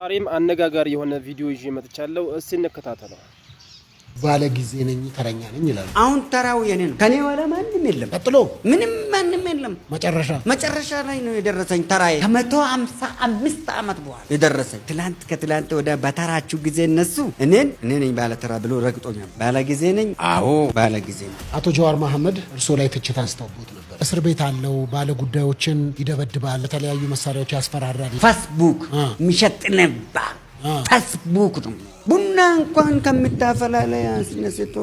ዛሬም አነጋጋሪ የሆነ ቪዲዮ ይዤ መጥቻለሁ። እስቲ እንከታተለው። ባለ ጊዜ ነኝ ተረኛ ነኝ ይላል። አሁን ተራው የኔ ነው። ከኔ ወላ ማንም የለም። ቀጥሎ ምንም ማንም የለም። መጨረሻ ላይ ነው የደረሰኝ ተራዬ። ከ155 ዓመት በኋላ የደረሰኝ ከትላንት ወደ በተራችሁ ጊዜ እነሱ እኔ ነኝ ባለ ተራ ብሎ ረግጦኛል። ባለ ጊዜ ነኝ። አዎ ባለ ጊዜ ነኝ። አቶ ጀዋር መሐመድ እርሶ ላይ ትችት አንስተውበት ነበር። እስር ቤት አለው፣ ባለ ጉዳዮችን ይደበድባል፣ ለተለያዩ መሳሪያዎች ያስፈራራል። ፌስቡክ ምሸጥነባ ፌስቡክ ነው። ቡና እንኳን ከምታፈላ ላይ አስነስቶ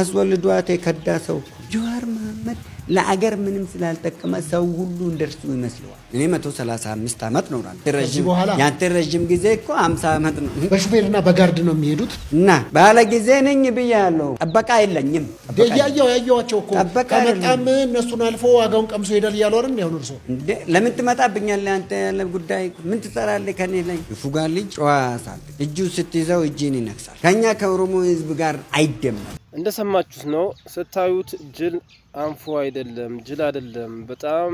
አስወልዷት ከዳ ሰው ጀዋር መሐመድ ለአገር ምንም ስላልጠቀመ ሰው ሁሉ እንደርሱ ይመስለዋል። እኔ 135 ዓመት ኖራለሁ። ያንተ ረጅም ጊዜ እኮ 50 ዓመት ነው። በሹፌርና በጋርድ ነው የሚሄዱት እና ባለ ጊዜ ነኝ ብያለሁ። ጠበቃ የለኝም። ያየዋቸው እኮ ከመጣም እነሱን አልፎ ዋጋውን ቀምሶ ሄዳል እያሉ አይደል? ያሁን እርሶ ለምን ትመጣብኛለህ? አንተ ያለ ጉዳይ ምን ትሰራለህ ከኔ ላይ? ይፉጋል ልጅ ጨዋሳል እጁ ስትይዘው እጅን ይነክሳል። ከኛ ከኦሮሞ ህዝብ ጋር አይደመም። እንደሰማችሁት ነው። ስታዩት ጅል አንፎ አይደለም፣ ጅል አይደለም። በጣም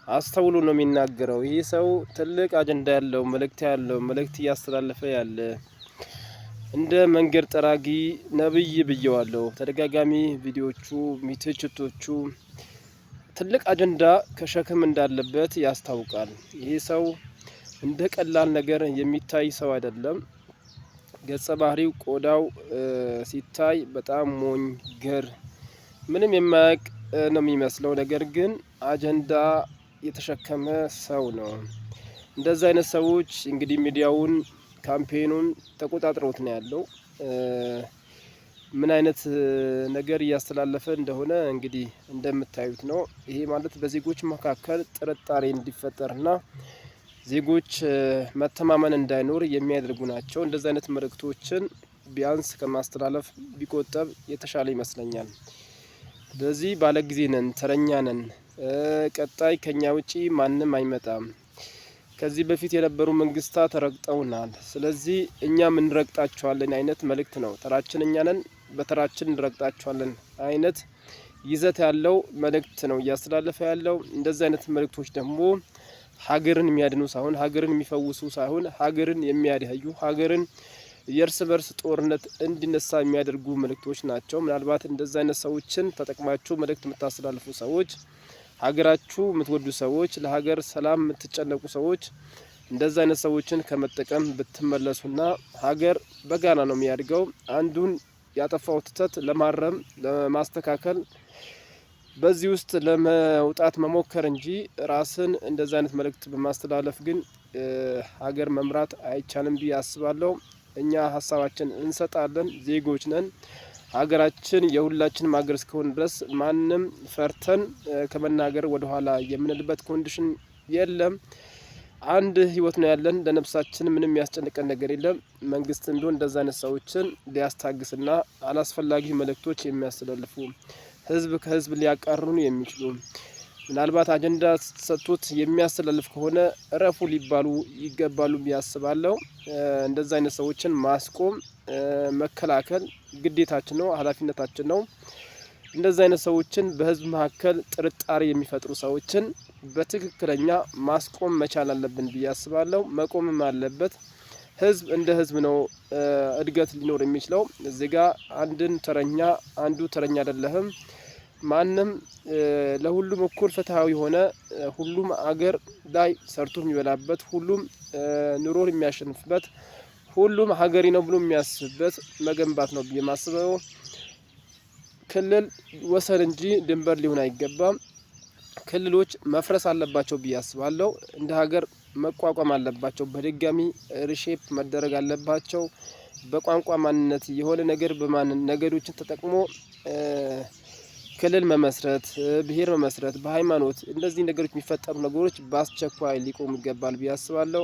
አስተውሎ ነው የሚናገረው። ይህ ሰው ትልቅ አጀንዳ ያለው መልእክት እያስተላለፈ ያለ እንደ መንገድ ጠራጊ ነብይ ብየዋለሁ። ተደጋጋሚ ቪዲዮቹ ሚትችቶቹ ትልቅ አጀንዳ ከሸክም እንዳለበት ያስታውቃል። ይህ ሰው እንደ ቀላል ነገር የሚታይ ሰው አይደለም። ገጸ ባህሪው ቆዳው ሲታይ በጣም ሞኝ ገር ምንም የማያውቅ ነው የሚመስለው። ነገር ግን አጀንዳ የተሸከመ ሰው ነው። እንደዚህ አይነት ሰዎች እንግዲህ ሚዲያውን ካምፔኑን ተቆጣጥረውት ነው ያለው። ምን አይነት ነገር እያስተላለፈ እንደሆነ እንግዲህ እንደምታዩት ነው። ይሄ ማለት በዜጎች መካከል ጥርጣሬ እንዲፈጠርና ዜጎች መተማመን እንዳይኖር የሚያደርጉ ናቸው። እንደዚህ አይነት መልእክቶችን ቢያንስ ከማስተላለፍ ቢቆጠብ የተሻለ ይመስለኛል። ስለዚህ ባለ ጊዜ ነን፣ ተረኛ ነን፣ ቀጣይ ከኛ ውጪ ማንም አይመጣም። ከዚህ በፊት የነበሩ መንግስታት ተረግጠውናል። ስለዚህ እኛም እንረግጣቸዋለን አይነት መልእክት ነው። ተራችን እኛ ነን፣ በተራችን እንረግጣቸዋለን አይነት ይዘት ያለው መልእክት ነው እያስተላለፈ ያለው። እንደዚህ አይነት መልእክቶች ደግሞ ሀገርን የሚያድኑ ሳይሆን ሀገርን የሚፈውሱ ሳይሆን ሀገርን የሚያድህዩ ሀገርን የእርስ በርስ ጦርነት እንዲነሳ የሚያደርጉ መልእክቶች ናቸው። ምናልባት እንደዚህ አይነት ሰዎችን ተጠቅማችሁ መልእክት የምታስተላልፉ ሰዎች፣ ሀገራችሁ የምትወዱ ሰዎች፣ ለሀገር ሰላም የምትጨነቁ ሰዎች እንደዚህ አይነት ሰዎችን ከመጠቀም ብትመለሱና ሀገር በጋራ ነው የሚያድገው። አንዱን ያጠፋው ስህተት ለማረም ለማስተካከል በዚህ ውስጥ ለመውጣት መሞከር እንጂ ራስን እንደዚህ አይነት መልእክት በማስተላለፍ ግን ሀገር መምራት አይቻልም ብዬ አስባለሁ። እኛ ሀሳባችን እንሰጣለን፣ ዜጎች ነን። ሀገራችን የሁላችንም ሀገር እስከሆነ ድረስ ማንም ፈርተን ከመናገር ወደኋላ የምንልበት ኮንዲሽን የለም። አንድ ህይወት ነው ያለን። ለነፍሳችን ምንም የሚያስጨንቀን ነገር የለም። መንግስትም ቢሆን እንደዚህ አይነት ሰዎችን ሊያስታግስና አላስፈላጊ መልእክቶች የሚያስተላልፉ ህዝብ ከህዝብ ሊያቃርኑ የሚችሉ ምናልባት አጀንዳ ሰጥቶት የሚያስተላልፍ ከሆነ እረፉ ሊባሉ ይገባሉ ያስባለው። እንደዛ አይነት ሰዎችን ማስቆም መከላከል ግዴታችን ነው፣ ኃላፊነታችን ነው። እንደዛ አይነት ሰዎችን በህዝብ መካከል ጥርጣሬ የሚፈጥሩ ሰዎችን በትክክለኛ ማስቆም መቻል አለብን ብዬ አስባለሁ። መቆምም አለበት። ህዝብ እንደ ህዝብ ነው እድገት ሊኖር የሚችለው። እዚህ ጋር አንዱ ተረኛ አይደለም። ማንም ለሁሉም እኩል ፍትሃዊ የሆነ ሁሉም አገር ላይ ሰርቶ የሚበላበት ሁሉም ኑሮን የሚያሸንፍበት ሁሉም ሀገሪ ነው ብሎ የሚያስብበት መገንባት ነው ብዬ ማስበው። ክልል ወሰን እንጂ ድንበር ሊሆን አይገባም። ክልሎች መፍረስ አለባቸው ብዬ አስባለሁ። እንደ ሀገር መቋቋም አለባቸው። በድጋሚ ሪሼፕ መደረግ አለባቸው። በቋንቋ ማንነት የሆነ ነገር ነገዶችን ተጠቅሞ ክልል መመስረት፣ ብሔር መመስረት፣ በሃይማኖት እንደዚህ ነገሮች የሚፈጠሩ ነገሮች በአስቸኳይ ሊቆሙ ይገባል ብዬ አስባለሁ።